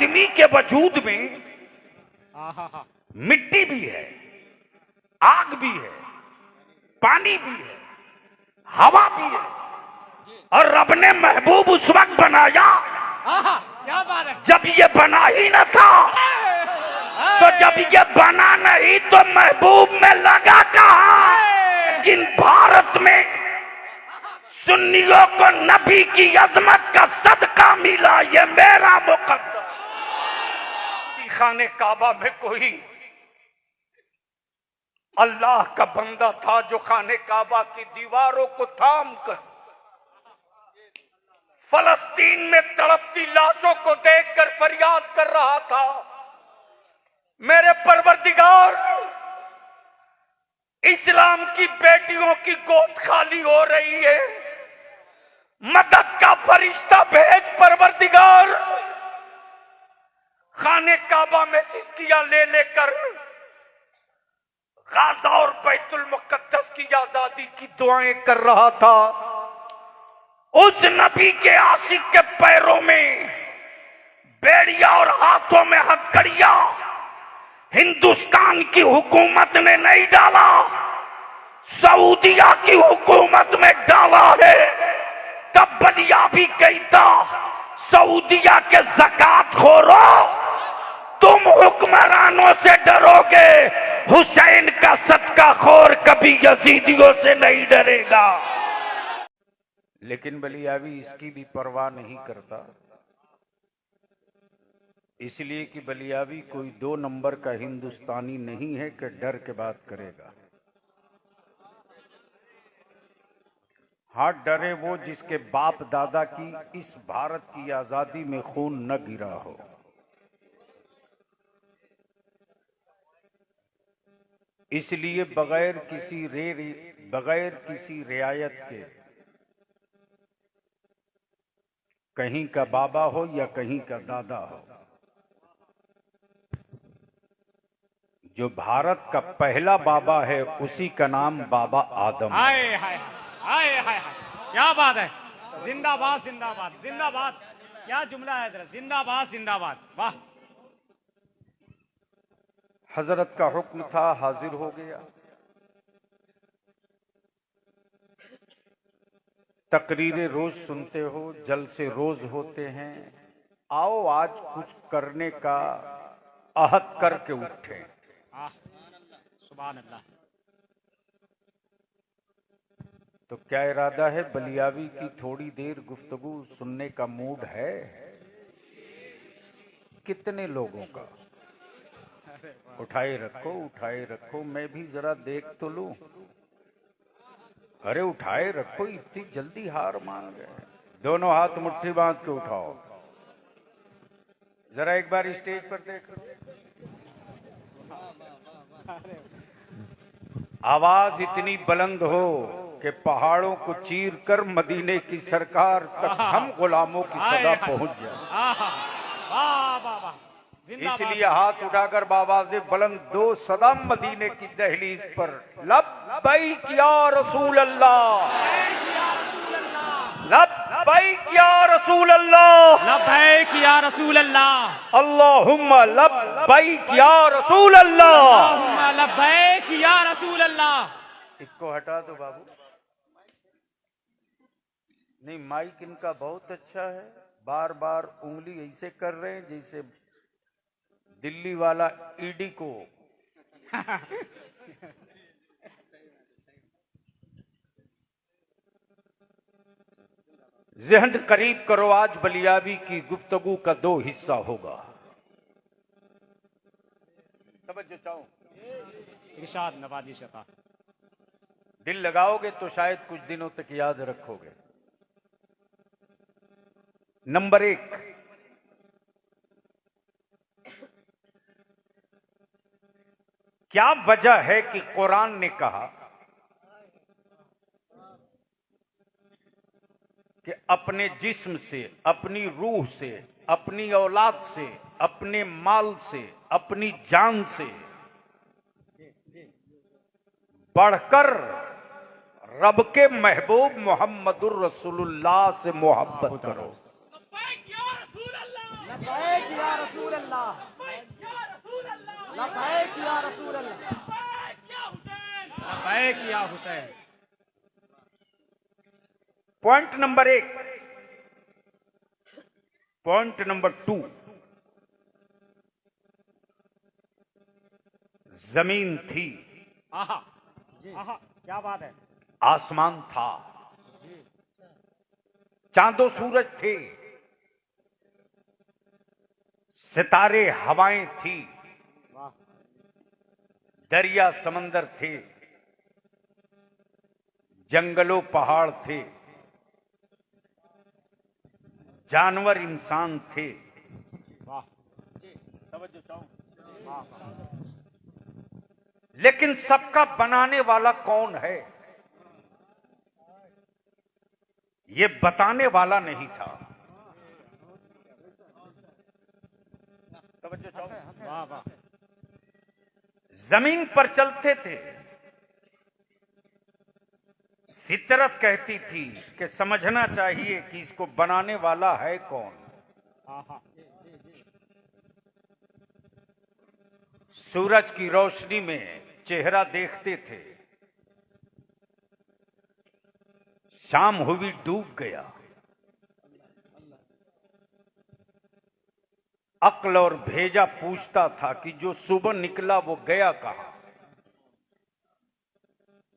आदमी के वजूद में मिट्टी भी है, आग भी है, पानी भी है, हवा भी है, और रब ने महबूब उस वक्त बनाया क्या बात है। जब ये बना ही न था। तो जब ये बना नहीं तो महबूब में लगा कहा। लेकिन भारत में सुन्नियों को नबी की अजमत का सदका मिला, ये मेरा मुकद्दर। खाने काबा में कोई अल्लाह का बंदा था जो खाने काबा की दीवारों को थाम कर फलस्तीन में तड़पती लाशों को देखकर फरियाद कर रहा था, मेरे परवरदिगार, इस्लाम की बेटियों की गोद खाली हो रही है, मदद का फरिश्ता भेज परवरदिगार। खाने काबा में सिस्कियां ले लेकर गाजा और बैतुल मुकद्दस की आजादी की दुआएं कर रहा था। उस नबी के आशिक के पैरों में बेड़िया और हाथों में हथकड़िया हिंदुस्तान की हुकूमत ने नहीं डाला, सऊदिया की हुकूमत में डाला है। तब बलिया भी कहता, सऊदिया के ज़कात खोरो, तुम हुक्मरानों से डरोगे, हुसैन का सदका खोर कभी यजीदियों से नहीं डरेगा। लेकिन बलियावी इसकी भी परवाह नहीं करता, इसलिए कि बलियावी कोई 2 नंबर का हिंदुस्तानी नहीं है कि डर के बात करेगा। हाँ, डरे वो जिसके बाप दादा की इस भारत की आजादी में खून न गिरा हो। इसलिए बगैर किसी रियायत के कहीं का बाबा हो या कहीं का दादा हो, जो भारत का पहला बाबा है उसी का नाम बाबा आदम है। हाय हाय हाय हाय, क्या बात है। जिंदाबाद जिंदाबाद जिंदाबाद, क्या जुमला है जरा, जिंदाबाद जिंदाबाद, वाह। हजरत का हुक्म था, हाजिर हो गया। तकरीरें रोज सुनते हो, जलसे रोज होते हैं, आओ आज कुछ करने का अहद करके उठे। सुभान अल्लाह। तो क्या इरादा है, बलियावी की थोड़ी देर गुफ्तगू सुनने का मूड है? कितने लोगों का? उठाए रखो, मैं भी जरा देख तो लूं। अरे उठाए रखो, इतनी जल्दी हार मान गए। दोनों हाथ मुट्ठी बांध के उठाओ, जरा एक बार स्टेज पर देखो। आवाज इतनी बुलंद हो कि पहाड़ों को चीर कर मदीने की सरकार तक हम गुलामों की सदा पहुंच जाए। इसलिए हाथ उठाकर बाबा से बुलंद 2 सदा मदीने की दहलीज पर लब्बैक या रसूल अल्लाह, लब्बैक या रसूल अल्लाह, लब्बैक या रसूल अल्लाह, अल्लाहुम्मा लब्बैक या रसूल अल्लाह, अल्लाहुम्मा लब्बैक या रसूल अल्लाह। इसको हटा दो बाबू। नहीं, माइक इनका बहुत अच्छा है, बार बार उंगली ऐसे कर रहे हैं जैसे दिल्ली वाला ईडी को। ज़हन करीब करो, आज बलियावी की गुफ्तगू का 2 हिस्सा होगा। तवज्जो चाहो, इरशाद नवाजी शता। दिल लगाओगे तो शायद कुछ दिनों तक याद रखोगे। नंबर 1, क्या वजह है कि कुरान ने कहा कि अपने जिस्म से, अपनी रूह से, अपनी औलाद से, अपने माल से, अपनी जान से बढ़कर रब के महबूब मोहम्मदुर रसूलुल्लाह से मोहब्बत करो। या रसूल अल्लाह, लबैक या रसूल अल्लाह, लबैक या Hussain. Point number 1। Point number 2, जमीन थी, आहा आहा, क्या बात है। आसमान था, चांदो सूरज थे, सितारे हवाएं थी, वाह, दरिया समंदर थे, जंगलों पहाड़ थे, जानवर इंसान थे। वाह, तवज्जो चाहूं, वाह वाह। लेकिन सबका बनाने वाला कौन है, ये बताने वाला नहीं था। तवज्जो चाहूं, वाह वाह। जमीन पर चलते थे, फितरत कहती थी कि समझना चाहिए कि इसको बनाने वाला है कौन। आहा, सूरज की रोशनी में चेहरा देखते थे, शाम हुई डूब गया, अक्ल और भेजा पूछता था कि जो सुबह निकला वो गया कहां।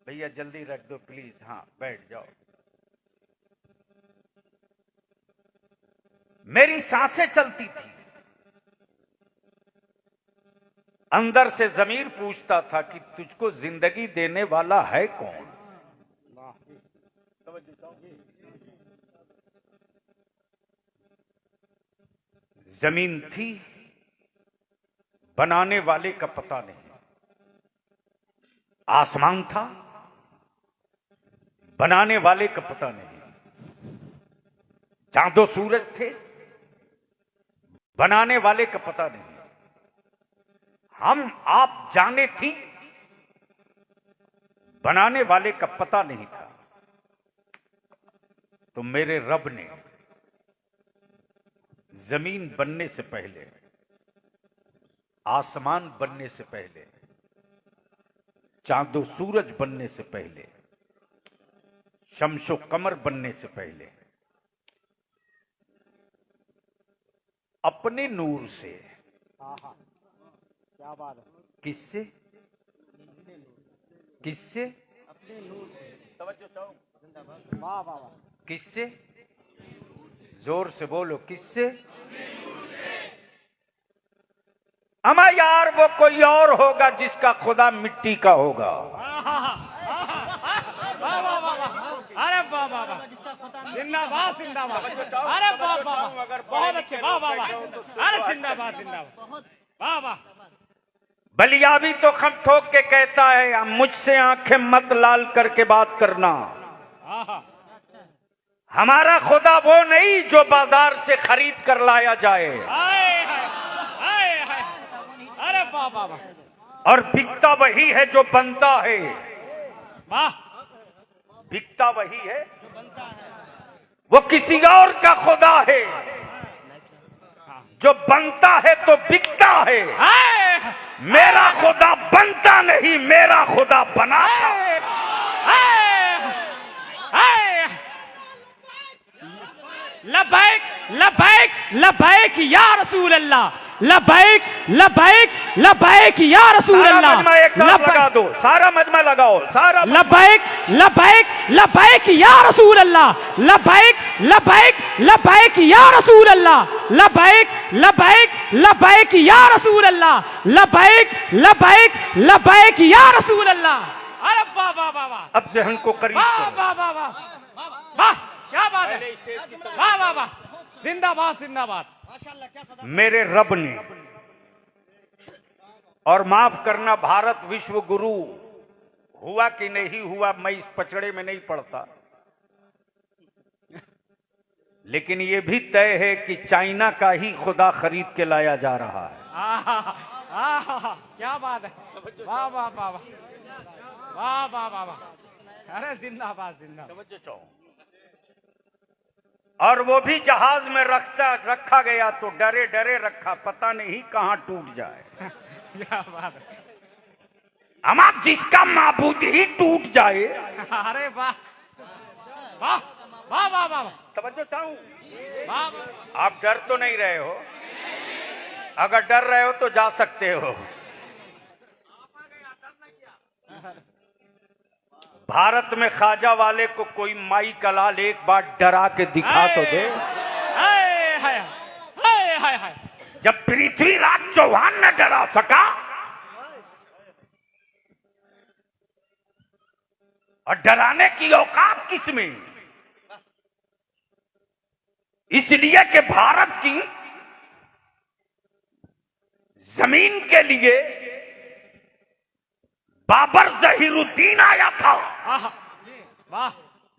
भैया जल्दी रख दो प्लीज, हाँ बैठ जाओ। मेरी सांसें चलती थी, अंदर से ज़मीर पूछता था कि तुझको जिंदगी देने वाला है कौन। वाह, जमीन थी, बनाने वाले का पता नहीं। आसमान था, बनाने वाले का पता नहीं। चांदो सूरज थे, बनाने वाले का पता नहीं। हम आप जाने थी, बनाने वाले का पता नहीं था। तो मेरे रब ने जमीन बनने से पहले, आसमान बनने से पहले, चांदो सूरज बनने से पहले, शम्सो कमर बनने से पहले अपने नूर से, आहा, क्या बात है। किससे किससे अपने नूर से, तवज्जो चाहूं, वाह वाह वाह। किससे, जोर से बोलो, किससे। अमा यार वो कोई और होगा जिसका खुदा मिट्टी का होगा। वाह वाह वाह, अरे वाह वाह वाह, जिंदाबाद जिंदाबाद, अरे वाह वाह वाह, बहुत अच्छे, वाह वाह वाह, अरे जिंदाबाद जिंदाबाद, वाह वाह। बलिया भी तो खम ठोक के कहता है, मुझसे आंखें मत लाल करके बात करना। आहा, हमारा खुदा वो नहीं जो बाजार से खरीद कर लाया जाए। आए हाय, आए हाय, अरे वाह वाह वाह, और बिकता वही है जो बनता है। वाह, बिकता वही है जो बनता है, वो किसी और का खुदा है। जो बनता है तो बिकता है। आए, मेरा खुदा बनता नहीं, मेरा खुदा बनाता। लबैक लबैक लबैक या रसूल अल्लाह, लबैक लबैक लबैक या रसूल सारा अल्लाह। मजमा एक साथ लगा दो, सारा मजमा लगाओ, सारा लबैक लबैक लबैक या रसूल अल्लाह, लबैक लबैक लबैक या रसूल अल्लाह, लबैक लबैक लबैक या रसूल अल्लाह, लबैक लबैक लबैक या रसूल अल्लाह। अरे वाह वाह वाह वाह, अब जहन को करीब वाह करो। वाह वाह वाह वाह, क्या बात है, वाह वाह वाह, जिंदाबाद जिंदाबाद, माशाल्लाह, क्या सदा। मेरे रब ने, और माफ करना भारत विश्व गुरु हुआ कि नहीं हुआ मैं इस पचड़े में नहीं पड़ता, लेकिन यह भी तय है कि चाइना का ही खुदा खरीद के लाया जा रहा है। आहा, क्या बात है, वाह वाह वाह वाह, वाह वाह वाह वाह, अरे जिंदाबाद जिंदाबाद। और वो भी जहाज में रखा गया तो डरे डरे रखा, पता नहीं कहां टूट जाए। क्या बात है। हमारा जिसका माबूद ही टूट जाए। अरे वाह वाह वाह वाह वाह, तवज्जो चाहूं। वाह। आप डर तो नहीं रहे हो? अगर डर रहे हो तो जा सकते हो। भारत में ख्वाजा वाले को कोई माई कलाल एक बार डरा के दिखा तो दे। हाय हाय हाय हाय हाय। जब पृथ्वीराज चौहान न डरा सका और डराने की औकात किसमें? इसलिए कि भारत की जमीन के लिए बाबर जहीरुद्दीन आया था, वाह।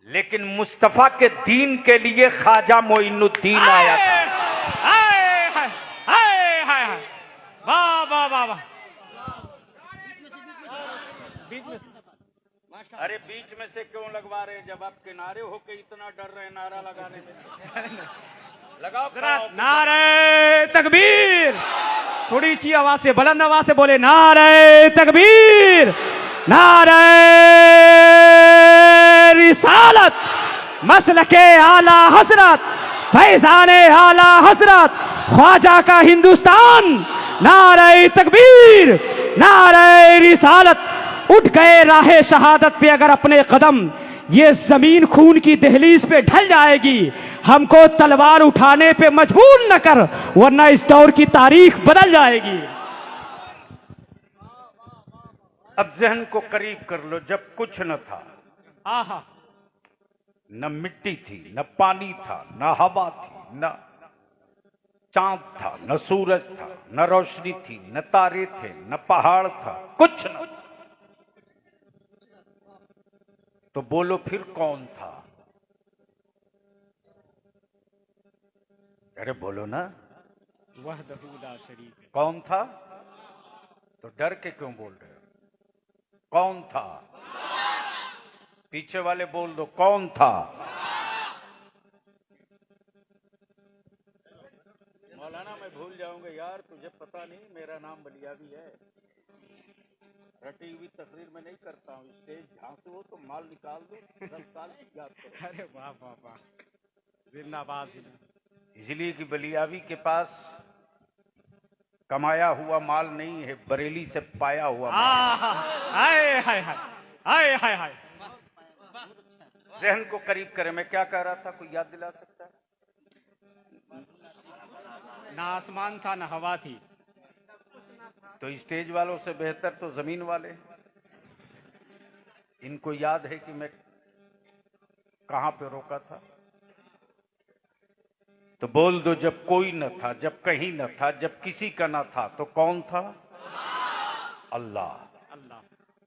लेकिन मुस्तफा के दीन के लिए ख्वाजा मोइनुद्दीन आया था। हाय हाय हाय हाय, वाह वाह वाह वाह। बीच में से, अरे बीच में से क्यों लगवा रहे हैं? जब आप किनारे होके इतना डर रहे नारा लगाने में। लगाओ नारे तकबीर। थोड़ी ऊंची आवाज से, बुलंद आवाज से बोले, नारे तकबीर, नारे रिसालत, मसलके आला हजरत, फैजाने आला हजरत, ख्वाजा का हिंदुस्तान, नारे तकबीर, नारे रिसालत। उठ गए राहे शहादत पे अगर अपने कदम, ये जमीन खून की दहलीज पे ढल जाएगी। हमको तलवार उठाने पे मजबूर न कर, वरना इस दौर की तारीख बदल जाएगी। अब जहन को करीब कर लो, जब कुछ न था, आहा, न मिट्टी थी, न पानी था, न हवा थी, न चांद था, न सूरज था, न रोशनी थी, न तारे थे, न पहाड़ था, कुछ न। तो बोलो फिर कौन था? अरे बोलो ना, वहदहू ला शरीक। कौन था? तो डर के क्यों बोल रहे हो? कौन था? पीछे वाले बोल दो, कौन था? मौलाना मैं भूल जाऊंगा यार, तुझे पता नहीं मेरा नाम बलियावी है। रटी हुई तकरीर में नहीं करता हूँ, स्टेज झांसू हो तो माल निकाल दो, 10 साल याद करो। अरे वाह वाह वाह, जिंदाबाद। इसलिए कि बलियावी के पास कमाया हुआ माल नहीं है, बरेली से पाया हुआ माल। हाय हाय हाय हाय हाय हाय। जहन को करीब करे। मैं क्या कह रहा था, कोई याद दिला सकता है? ना आसमान था ना हवा थी। तो स्टेज वालों से बेहतर तो जमीन वाले। इनको याद है कि मैं कहां पे रोका था? तो बोल दो, जब कोई न था, जब कहीं न था, जब किसी का न था, तो कौन था? अल्लाह। अल्लाह।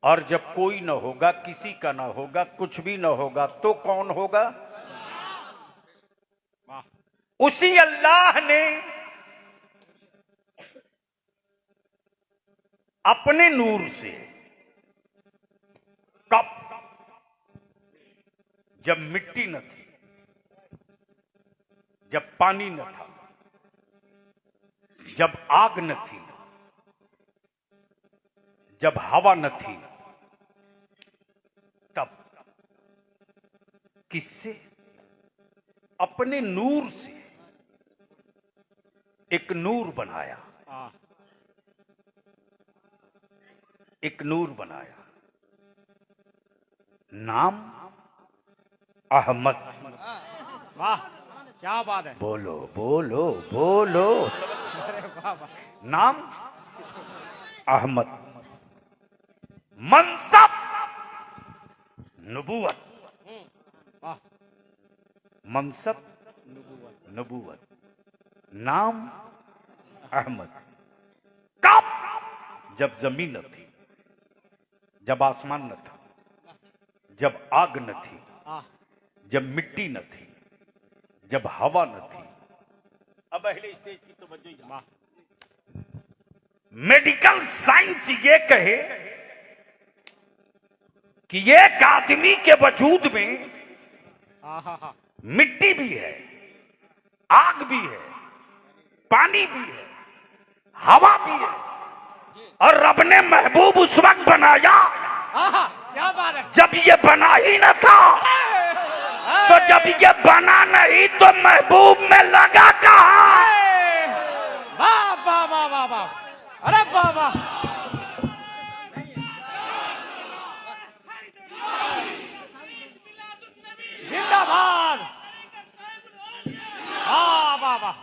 और जब कोई न होगा, किसी का न होगा, कुछ भी न होगा, तो कौन होगा? उसी अल्लाह ने अपने नूर से कब, जब मिट्टी न थी, जब पानी न था, जब आग न थी, जब हवा न थी, तब किससे? अपने नूर से एक नूर बनाया, एक नूर बनाया, नाम अहमद। वाह क्या बात है। बोलो बोलो बोलो। अरे वाह वाह। नाम अहमद, मनसब नबूवत, वाह। मनसब नबूवत, नाम अहमद। कब? जब जमीन न थी, जब आसमान न था, जब आग न थी, जब मिट्टी न थी, जब हवा न थी। अब पहले स्टेज की तवज्जो। मेडिकल साइंस ये कहे कि एक आदमी के वजूद में मिट्टी भी है, आग भी है, पानी भी है, हवा भी है। और रब ने महबूब उस वक्त बनाया क्या बात है। जब ये बना ही न था। तो जब ये बना नहीं तो महबूब में लगा कहां? वाह वाह वाह वाह वाह, अरे वाह वाह। जिंदाबाद, वाह वाह वाह।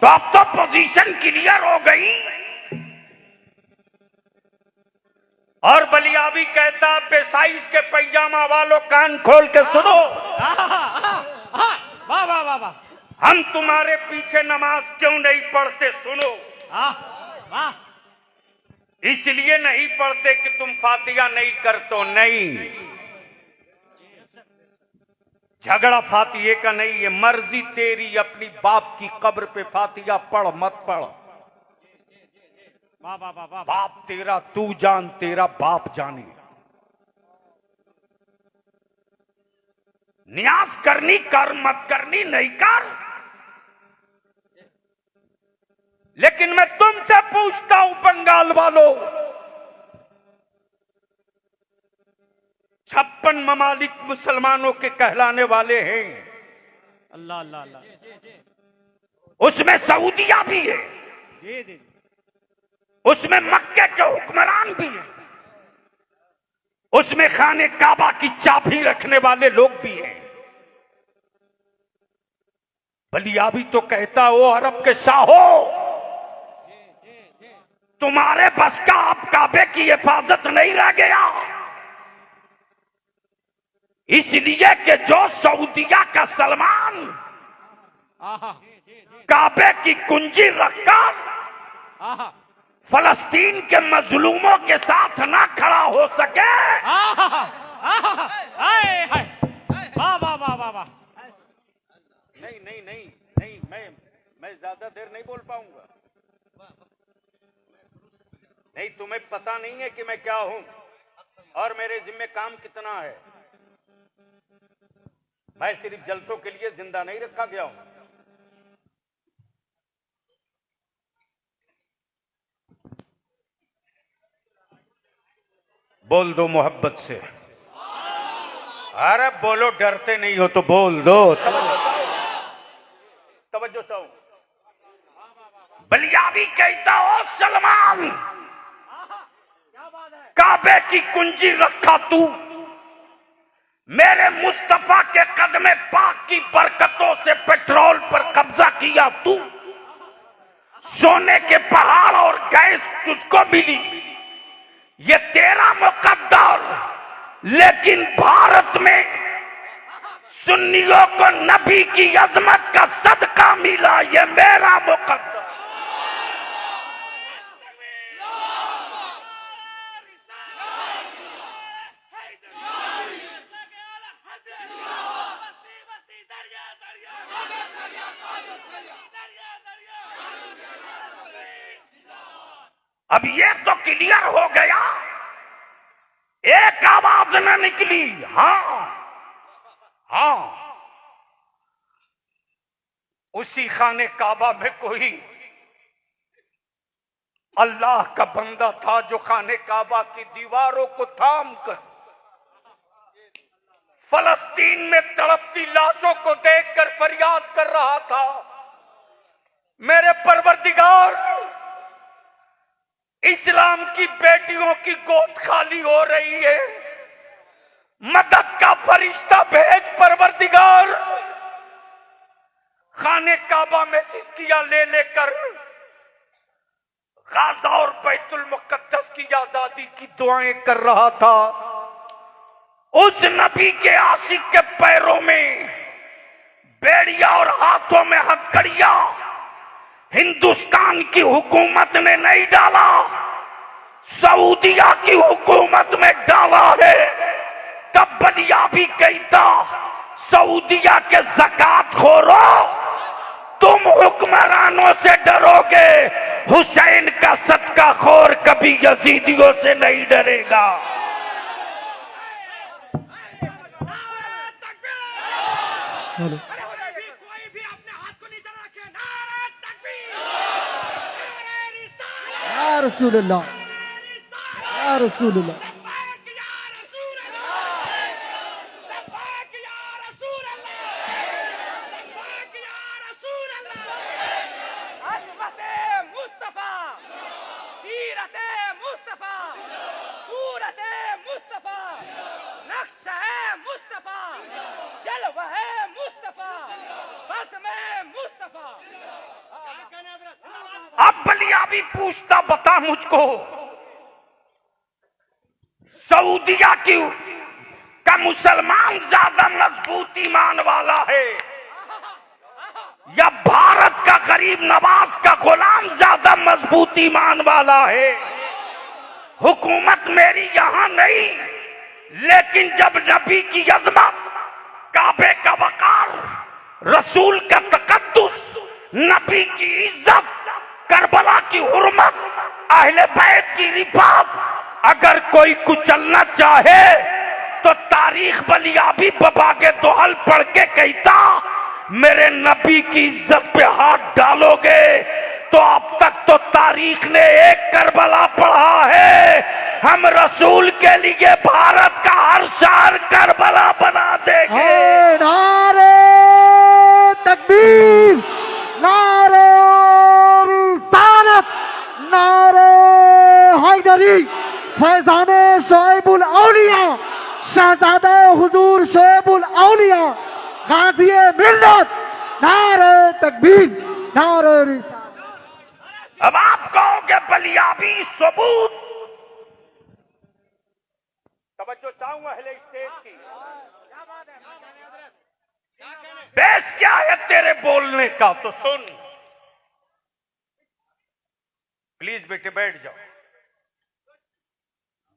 तो अब तो पोजीशन क्लियर हो गई। और बलियाबी कहता बेसाइज के पैजामा वालों कान खोल के सुनो, वाह वाह वाह वाह। हम तुम्हारे पीछे नमाज क्यों नहीं पढ़ते सुनो। वाह, इसलिए नहीं पढ़ते कि तुम फातिहा नहीं करते। नहीं, झगड़ा फातिहे का नहीं, ये मर्जी तेरी। अपनी बाप की कब्र पे फातिहा पढ़ मत पढ़। वाह वाह वाह। बाप तेरा तू जान, तेरा बाप जाने। न्याज करनी कर, मत करनी नहीं कर। लेकिन मैं तुमसे पूछता हूं बंगाल वालों, 56 ममालिक मुसलमानों के कहलाने वाले हैं। अल्लाह अल्लाह अल्लाह। उसमें सऊदिया भी है, उसमें मक्के के हुक्मरान भी हैं, उसमें खाने काबा की चाबी रखने वाले लोग भी हैं। बलियाबी तो कहता हो अरब के शाहो, तुम्हारे बस का अब काबे की हिफाजत नहीं रह गया। इसलिए कि जो सऊदिया का सलमान काबे की कुंजी रखकर फलस्तीन के मजलूमों के साथ ना खड़ा हो सके। वाह वाह वाह वाह वाह। नहीं नहीं नहीं नहीं, मैं ज्यादा देर नहीं बोल पाऊंगा। नहीं, तुम्हें पता नहीं है कि मैं क्या हूं और मेरे जिम्मे काम कितना है। मैं सिर्फ जलसों के लिए जिंदा नहीं रखा गया हूं। बोल दो मोहब्बत से। अरे बोलो, डरते नहीं हो तो बोल दो। तवज्जो चाहूं। बलियाबी कहता हो सलमान, काबे की कुंजी रखा तू, मेरे मुस्तफा के कदमे पाक की बरकतों से पेट्रोल पर कब्जा किया तू, सोने के पहाड़ और गैस तुझको मिली, ये तेरा मुकद्दर। लेकिन भारत में सुन्नियों को नबी की अजमत का सदका मिला, ये मेरा मुकद्दर। अब ये तो क्लियर हो गया, एक आवाज न निकली। हाँ हाँ, उसी खाने काबा में कोई अल्लाह का बंदा था जो खाने काबा की दीवारों को थाम कर फलस्तीन में तड़पती लाशों को देखकर फरियाद कर रहा था, मेरे परवरदिगार, इस्लाम की बेटियों की गोद खाली हो रही है, मदद का फरिश्ता भेज परवरदिगार। खाने काबा में सिस्कियां ले लेकर गाजा और बैतुल मुकद्दस की आजादी की दुआएं कर रहा था। उस नबी के आशिक के पैरों में बेड़िया और हाथों में हथकड़िया हिंदुस्तान की हुकूमत ने नहीं डाला, सऊदिया की हुकूमत में डाला है। तब बलियाबी कहता, सऊदिया के ज़कात खोरो, तुम हुक्मरानों से डरोगे, हुसैन का सदका खोर कभी यजीदियों से नहीं डरेगा। हेलो कोई भी अपने हाथ को नीचे रखे। नारे तकबीर, या रसूलुल्लाह, या रसूलुल्लाह। लब्बैक या रसूल अल्लाह, लब्बैक या रसूल अल्लाह, लब्बैक या रसूल अल्लाह। अज़मते मुस्तफा, सीरते मुस्तफा, सूरते मुस्तफा, नक्शा मुस्तफा, जलवा है मुस्तफा, बस्म मुस्तफा। अब बलिया भी पूछता, बता मुझको सऊदिया की का मुसलमान ज्यादा मजबूत ईमान वाला है या भारत का गरीब नवाज का गुलाम ज्यादा मजबूत ईमान वाला है? हुकूमत मेरी यहां नहीं, लेकिन जब नबी की अजमत, काबे का वकार, रसूल का तकद्दुस, नबी की इज्जत, करबला की हुर्मत, अहले बैत की रिफात, अगर कोई कुचलना चाहे तो तारीख बलियाबी बबा के दोहल पढ़ के कहता, मेरे नबी की इज्जत पे हाथ डालोगे तो अब तक तो तारीख ने एक करबला पढ़ा है, हम रसूल के लिए भारत का हर शहर करबला बना देंगे। नारे तकबीर, नारे रिसालत, नारे हैदरी, फैजाने शोएबुल औलिया, शहजादे हुजूर शोएबुल औलिया, गाजी मिल्लत, नारे तकबीर, नारे रिसालत। अब आप कहोगे बलियाबी सबूत, तवज्जो चाहूंगा अहले स्टेज की। बेस क्या है तेरे बोलने का तो सुन। प्लीज बेटे बैठ जाओ।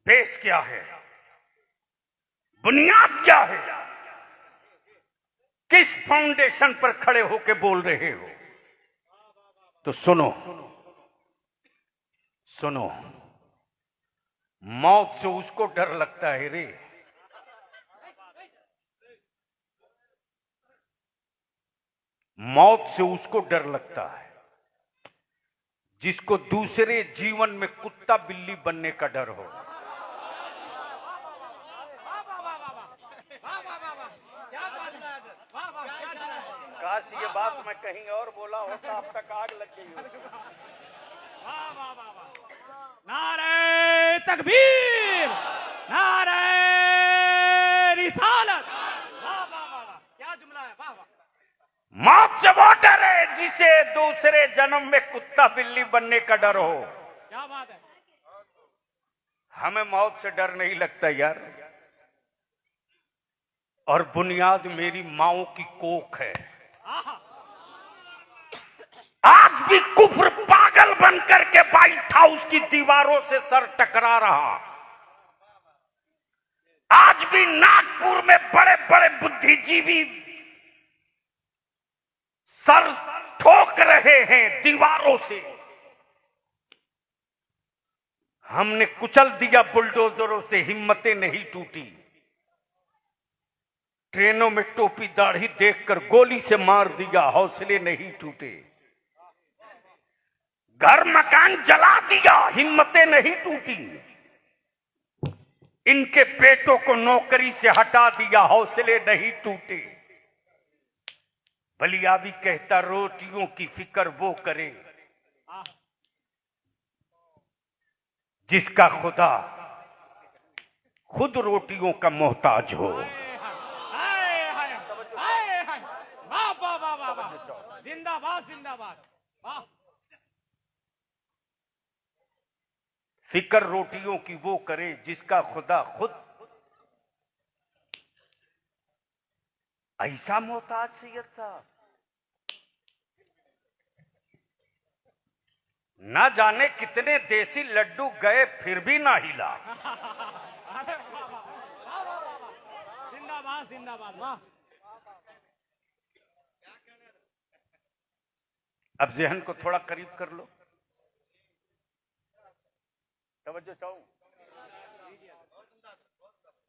बेस क्या है, बुनियाद क्या है, किस फाउंडेशन पर खड़े होके बोल रहे हो? तो सुनो सुनो, मौत से उसको डर लगता है रे, मौत से उसको डर लगता है जिसको दूसरे जीवन में कुत्ता बिल्ली बनने का डर हो। काश ये बात मैं कहीं और बोला होता, अब तक आग लग गई होती। नारे तकबीर, नारे रिसालत। वाह वाह वाह वाह, क्या जुमला है, वाह वाह। मौत से वो डर है जिसे दूसरे जन्म में कुत्ता बिल्ली बनने का डर हो। क्या बात है। हमें मौत से डर नहीं लगता यार, और बुनियाद मेरी माओ की कोख है। आज भी कुफ्र पागल बनकर के व्हाइट हाउस की दीवारों से सर टकरा रहा, आज भी नागपुर में बड़े बड़े बुद्धिजीवी सर ठोक रहे हैं दीवारों से। हमने कुचल दिया बुलडोजरों से, हिम्मतें नहीं टूटी। ट्रेनों में टोपी दाढ़ी देखकर गोली से मार दिया, हौसले नहीं टूटे। घर मकान जला दिया, हिम्मतें नहीं टूटी। इनके बेटों को नौकरी से हटा दिया, हौसले नहीं टूटे। बलियाबी कहता, रोटियों की फिक्र वो करे जिसका खुदा खुद रोटियों का मोहताज हो। जिंदाबाद जिंदाबाद, वाह। फिक्र रोटियों की वो करे जिसका खुदा खुद ऐसा मोहताज। सैयद साहब, ना जाने कितने देसी लड्डू गए फिर भी ना हिला। जिंदाबाद जिंदाबाद, वाह। अब जहन को थोड़ा करीब कर लो, तवज्जो चाहूं।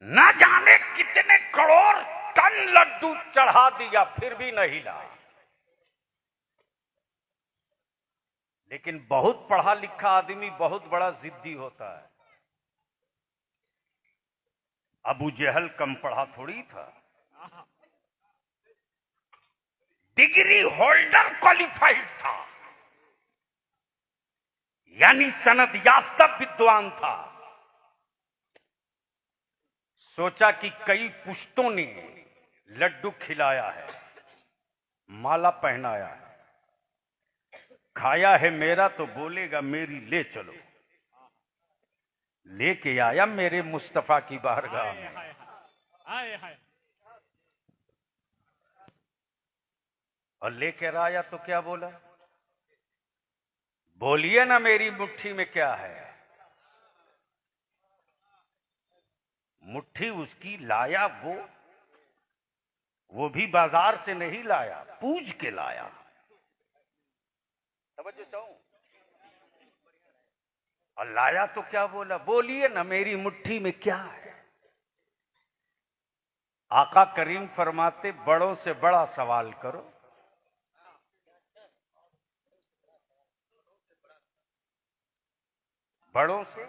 न जाने कितने करोड़ टन लड्डू चढ़ा दिया फिर भी नहीं ला। लेकिन बहुत पढ़ा लिखा आदमी बहुत बड़ा जिद्दी होता है। अबू जहल कम पढ़ा थोड़ी था, डिग्री होल्डर क्वालिफाइड था, यानी सनद याफ्ता विद्वान था। सोचा कि कई पुश्तों ने लड्डू खिलाया है, माला पहनाया है, खाया है मेरा तो बोलेगा मेरी ले चलो। लेके आया मेरे मुस्तफा की बारगाह में। और लेकर आया तो क्या बोला? बोलिए ना मेरी मुट्ठी में क्या है। मुट्ठी उसकी लाया वो भी बाजार से नहीं लाया, पूछ के लाया। समझो चाहूं। और लाया तो क्या बोला? बोलिए ना मेरी मुट्ठी में क्या है। आका करीम फरमाते बड़ों से बड़ा सवाल करो। बड़ों से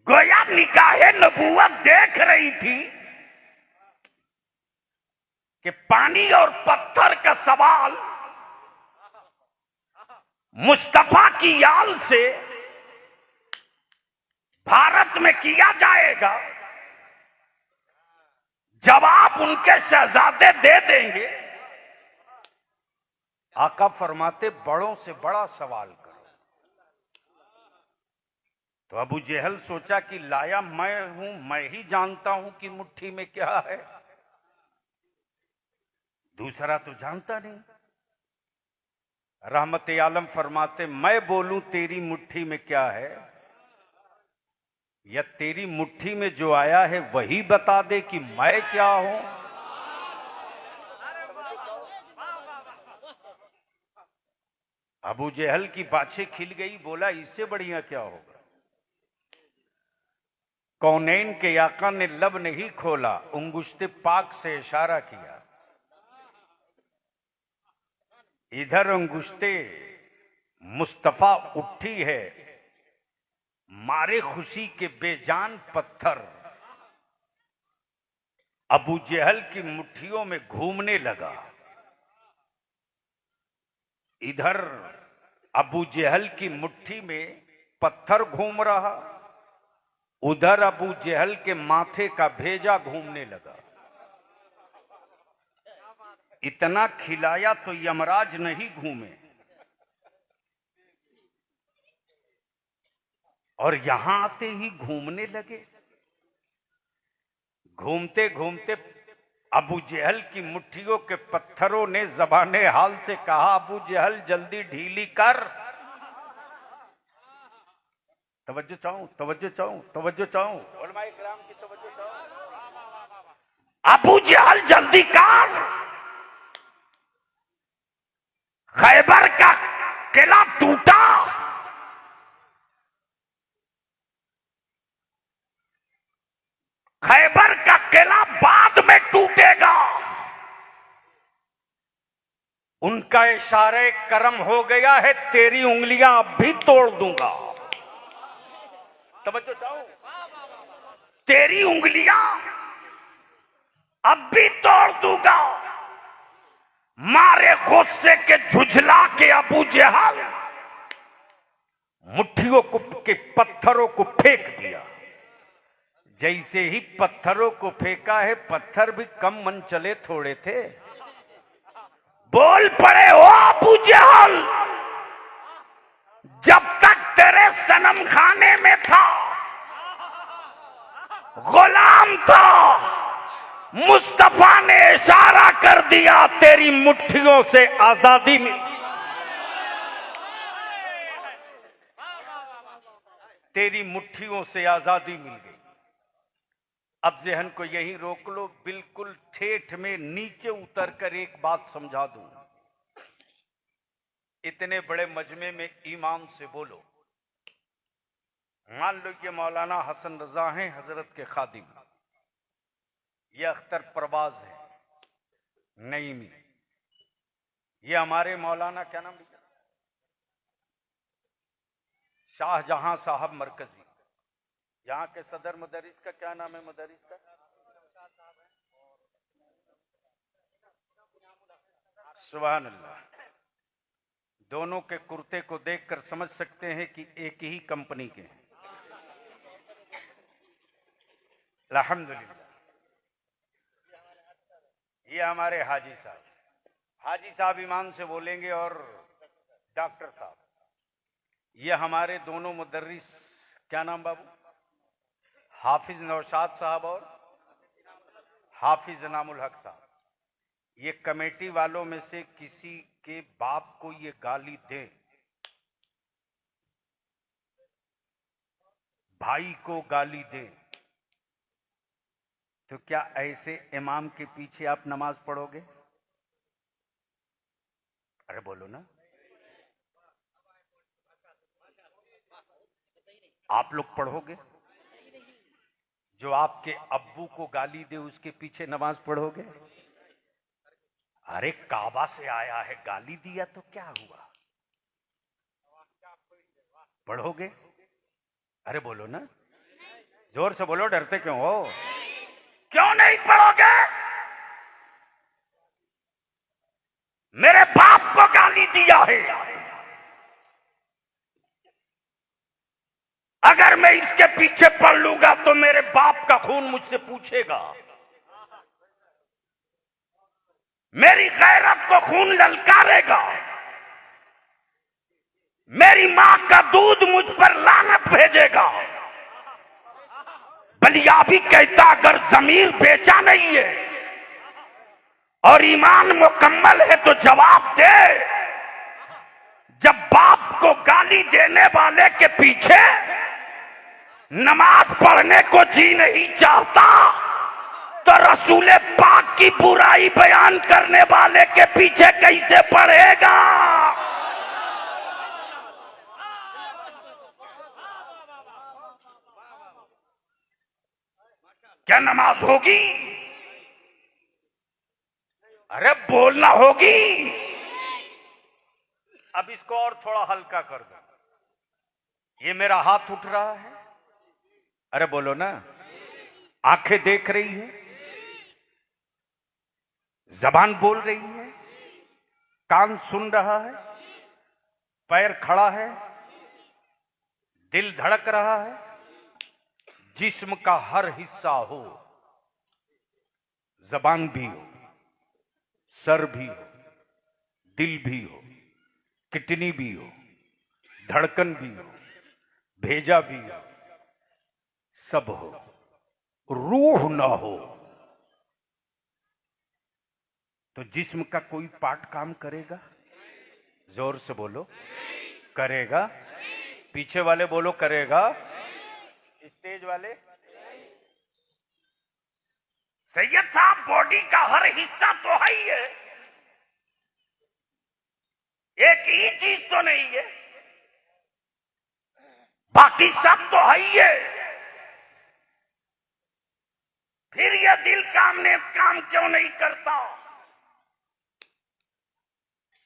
गोया निगाहे नबूवत देख रही थी कि पानी और पत्थर का सवाल मुस्तफा की याल से भारत में किया जाएगा। जवाब उनके शहजादे दे देंगे। आका फरमाते बड़ों से बड़ा सवाल करो। तो अबू जहल सोचा कि लाया मैं हूं, मैं ही जानता हूं कि मुट्ठी में क्या है, दूसरा तो जानता नहीं। रहमत आलम फरमाते मैं बोलूं तेरी मुट्ठी में क्या है, या तेरी मुट्ठी में जो आया है वही बता दे कि मैं क्या हूं। अबू जहल की बाछें खिल गई, बोला इससे बढ़िया क्या होगा। कौनैन के आका ने लब नहीं खोला, उंगुश्ते पाक से इशारा किया। इधर अंगुश्ते मुस्तफा उठी है, मारे खुशी के बेजान पत्थर अबू जहल की मुट्ठियों में घूमने लगा। इधर अबू जहल की मुट्ठी में पत्थर घूम रहा, उधर अबू जहल के माथे का भेजा घूमने लगा। इतना खिलाया तो यमराज नहीं घूमे। और यहां आते ही घूमने लगे। घूमते घूमते अबू जहल की मुट्ठियों के पत्थरों ने ज़बाने हाल से कहा, अबू जहल जल्दी ढीली कर। तवज्जो चाहूं, तवज्जो चाहूं, तवज्जो चाहूं, उलमाए किराम की तवज्जो चाहूं। अबू जहल जल्दी कर। खैबर का किला टूटा, खैबर का किला बाद में टूटेगा। उनका इशारे करम हो गया है, तेरी उंगलियां अब भी तोड़ दूंगा। तवज्जो चाहूं, तेरी उंगलियां अब भी तोड़ दूंगा। मारे गुस्से के झुझला के अबू जहल मुट्ठियों को के पत्थरों को फेंक दिया। जैसे ही पत्थरों को फेंका है, पत्थर भी कम मन चले थोड़े थे। बोल पड़े, ओ अबू जहल, जब तक तेरे सनम खाने में था, गुलाम था, मुस्तफा ने इशारा कर दिया, तेरी मुट्ठियों से आजादी मिल। तेरी मुट्ठियों से आजादी मिल गई। अब जहन को यहीं रोक लो, बिल्कुल ठेठ में नीचे उतर कर एक बात समझा दूं। इतने बड़े मजमे में ईमान से बोलो। मान लो ये मौलाना हसन रजा हैं, हजरत के खादिम। ये अख्तर परवाज है नईमी। ये हमारे मौलाना क्या नाम लिखा, शाहजहां साहब मरकजी। यहाँ के सदर मदरिस का क्या नाम है? मदरिस का सुभान अल्लाह। दोनों के कुर्ते को देखकर समझ सकते हैं कि एक ही कंपनी के हैं। अल्हम्दुलिल्लाह। ये हमारे हाजी साहब। हाजी साहब ईमान से बोलेंगे। और डॉक्टर साहब, ये हमारे दोनों मुदर्रिस, क्या नाम बाबू? हाफिज नौशाद साहब और हाफिज इनामुल हक साहब। ये कमेटी वालों में से किसी के बाप को ये गाली दे, भाई को गाली दे, तो क्या ऐसे इमाम के पीछे आप नमाज पढ़ोगे? अरे बोलो ना। आप लोग पढ़ोगे? जो आपके अब्बू को गाली दे उसके पीछे नमाज पढ़ोगे? अरे काबा से आया है, गाली दिया तो क्या हुआ, पढ़ोगे? अरे बोलो ना, जोर से बोलो, डरते क्यों हो? क्यों नहीं पढ़ोगे? मेरे बाप को गाली दिया है, अगर मैं इसके पीछे पढ़ लूंगा तो मेरे बाप का खून मुझसे पूछेगा। मेरी गैरत को खून ललकारेगा। मेरी मां का दूध मुझ पर लानत भेजेगा। बलियाबी कहता अगर जमीर बेचा नहीं है और ईमान मुकम्मल है तो जवाब दे। जब बाप को गाली देने वाले के पीछे नमाज पढ़ने को जी नहीं चाहता तो रसूल पाक की बुराई बयान करने वाले के पीछे कैसे पढ़ेगा? क्या नमाज होगी? अरे बोलना होगी। अब इसको और थोड़ा हल्का कर दो। ये मेरा हाथ उठ रहा है, अरे बोलो ना। आंखें देख रही है, जबान बोल रही है, कान सुन रहा है, पैर खड़ा है, दिल धड़क रहा है, जिस्म का हर हिस्सा हो, जबान भी हो, सर भी हो, दिल भी हो, किडनी भी हो, धड़कन भी हो, भेजा भी हो, सब हो, रूह ना हो तो जिस्म का कोई पार्ट काम करेगा? जोर से बोलो, करेगा? पीछे वाले बोलो, करेगा? स्टेज वाले? सैयद साहब, बॉडी का हर हिस्सा तो है ही है, एक ही चीज तो नहीं है, बाकी सब तो है ही है। फिर यह दिल काम क्यों नहीं करता?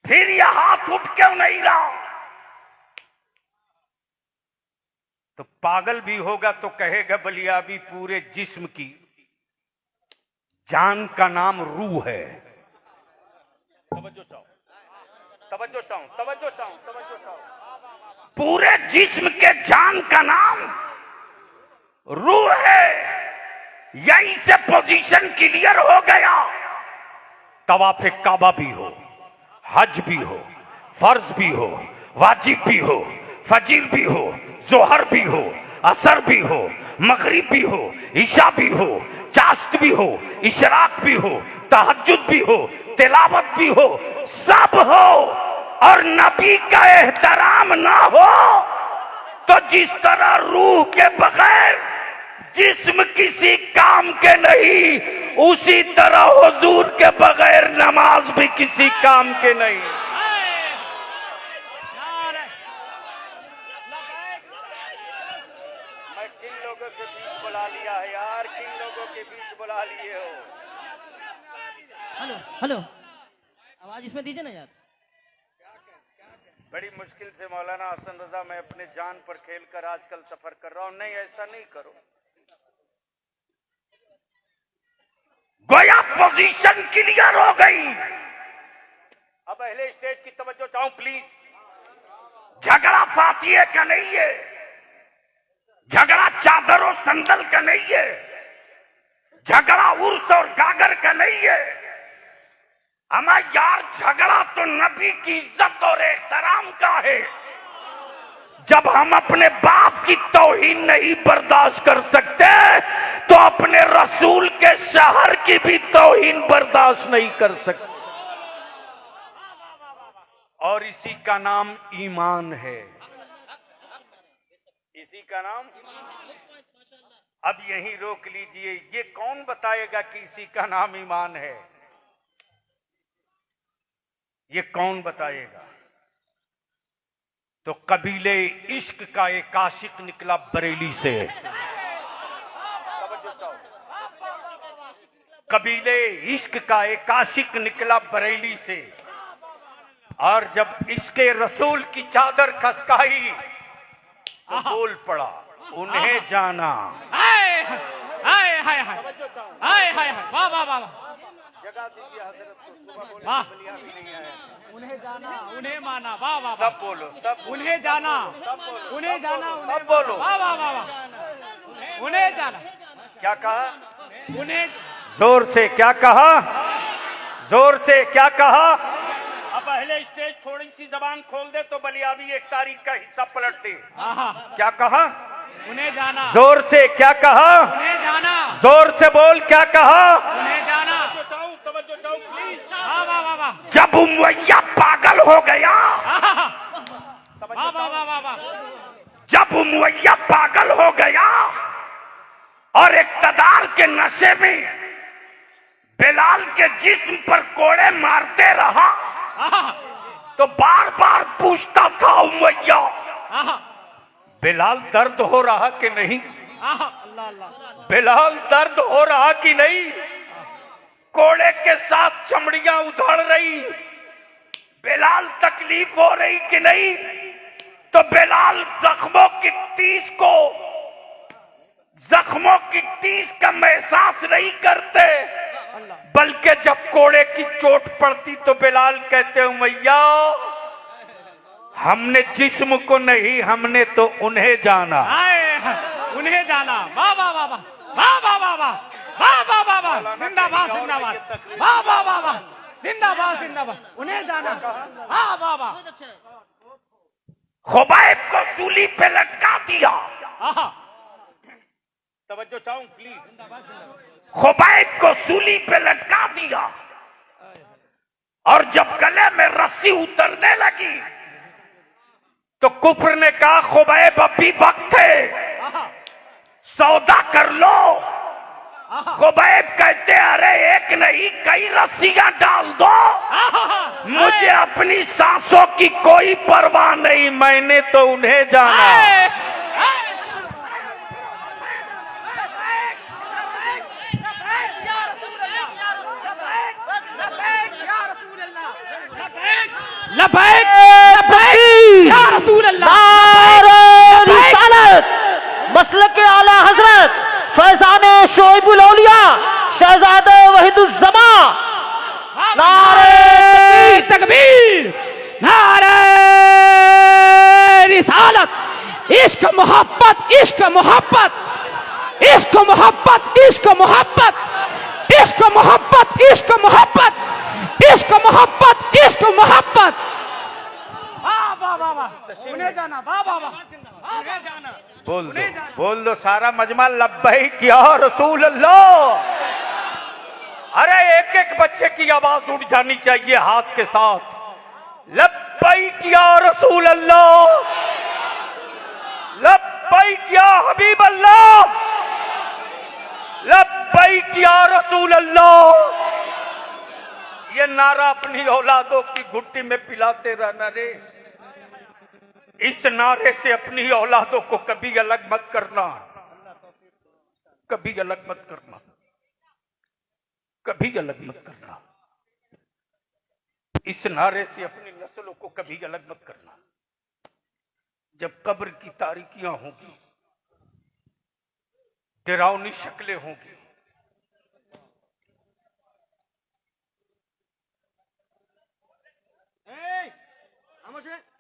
फिर यह हाथ उठ क्यों नहीं रहा? तो पागल भी होगा तो कहेगा बलियाबी पूरे जिस्म की जान का नाम रूह है। तवज्जो चाहो, तवज्जो चाहो, तवज्जो चाहो, तवज्जो चाहो। पूरे जिस्म के जान का नाम रूह है। यहीं से पोजीशन क्लियर हो गया। तवाफ़े काबा भी हो, हज भी हो, फर्ज भी हो, वाजिब भी हो, फजीर भी हो, जोहर भी हो, असर भी हो, मगरिब भी हो, ईशा भी हो, चाश्त भी हो, इशराक भी हो, तहज्जुद भी हो, तिलावत भी हो, सब हो, और नबी का एहतराम ना हो तो जिस तरह रूह के बगैर जिस्म किसी काम के नहीं, उसी तरह हुजूर के बगैर नमाज भी किसी काम के नहीं। किन लोगों के बीच बुला लिया है यार, किन लोगों के बीच बुला लिए हो? हेलो हेलो, आवाज इसमें दीजिए ना यार। बड़ी मुश्किल से मौलाना हसन रजा मैं अपने जान पर खेलकर आजकल सफर कर रहा हूं। नहीं, ऐसा नहीं करो। गोया पोजीशन क्लियर हो गई। अब पहले स्टेज की तवज्जो चाहूं प्लीज। झगड़ा फातिये का नहीं है, झगड़ा चादर और संदल का नहीं है, झगड़ा उर्स और गागर का नहीं है। हमारा यार झगड़ा तो नबी की इज्जत और एहतराम का है। जब हम अपने बाप की तौहीन नहीं बर्दाश्त कर सकते तो अपने रसूल के शहर की भी तौहीन बर्दाश्त नहीं कर सकते। और इसी का नाम ईमान है, इसी का नाम। अब यहीं रोक लीजिए, ये कौन बताएगा कि इसी का नाम ईमान है? ये कौन बताएगा? तो कबीले इश्क का एक आशिक निकला बरेली से। कबीले इश्क का एक आशिक निकला बरेली से, और जब इसके रसूल की चादर खसकाई तो बोल पड़ा, उन्हें जाना। हाय हाय हाय हाय हाय, वाह वाह वाह, जगह दीजिए हजरत को, सुबह बोले वाह। बलिया भी नहीं आया। उन्हें जाना, उन्हें माना, वाह वाह, सब बोलो, सब उन्हें जाना, सब बोलो, उन्हें जाना, सब बोलो। वाह वाह वाह वाह, उन्हें जाना। क्या कहा? उन्हें जोर से क्या कहा? जोर से क्या कहा? अब पहले स्टेज थोड़ी सी जबान खोल दे तो बलिया भी एक तारीख का हिस्सा पलट दे। क्या कहा? उन्हें जाना, जोर से क्या कहा? उन्हें जाना, जोर से बोल, क्या कहा? उन्हें जाना। तवज्जो चाहो प्लीज। वाह वाह वाह वाह, जब उमैया पागल हो गया, वाह वाह वाह वाह वाह, जब उमैया पागल हो गया और इक्तदार के नशे में बिलाल के जिस्म पर कोड़े मारते रहा तो बार बार पूछता था उमैया, बिलाल दर्द हो रहा कि नहीं? अल्लाह अल्लाह, बिलाल दर्द हो रहा कि नहीं? कोड़े के साथ चमड़ियां उधड़ रही, बिलाल तकलीफ हो रही कि नहीं? तो बिलाल जख्मों की तीस का एहसास नहीं करते, बल्कि जब कोड़े की चोट पड़ती तो बिलाल कहते उमैया, हमने जिस्म को नहीं, हमने तो उन्हें जाना। उन्हें जाना। वाह वाह वाह वाह, वाह वाह वाह वाह, वाह वाह वाह वाह, जिंदाबाद जिंदाबाद, वाह वाह वाह वाह, जिंदाबाद जिंदाबाद, उन्हें जाना। वाह वाह वाह, खुबैब को सूली पे लटका दिया। तवज्जो चाहूं प्लीज। खुबैब को सूली पे लटका दिया और जब गले में रस्सी उतरने लगी तो कुफर ने कहा, खुबैब अभी वक्त है, सौदा कर लो। खुबैब कहते, अरे एक नहीं कई रस्सियां डाल दो, मुझे अपनी सांसों की कोई परवाह नहीं, मैंने तो उन्हें जाना। लबैक लबैक या रसूल अल्लाह, रिसालत मसलक आला हजरत फैजान शोएबुल औलिया शहजादे वहीदुज्जमा, नारे तकबीर, नारे रिसालत। इश्क मोहब्बत, इश्क मोहब्बत, इश्क मोहब्बत, इश्क मोहब्बत, इश्क मोहब्बत, इश्क मोहब्बत, इश्क मोहब्बत, इश्क मोहब्बत। वाह वाह वाह वाह, उन्हें जाना। वाह वाह वाह, उन्हें जाना। बोल दो सारा मजमा लब्बैक या रसूल अल्लाह। अरे एक एक बच्चे की आवाज उठ जानी चाहिए हाथ के साथ, लब्बैक या रसूल अल्लाह, लब्बैक या हबीब अल्लाह, लब्बैक या रसूल अल्लाह। ये नारा अपनी औलादों की घुट्टी में पिलाते रहना रे। इस नारे से अपनी औलादों को कभी अलग मत करना। कभी अलग मत करना, कभी अलग मत करना। इस नारे से अपनी नस्लों को कभी अलग मत करना। जब कब्र की तारीकियां होंगी, डरावनी शक्लें होंगी, खामोश है।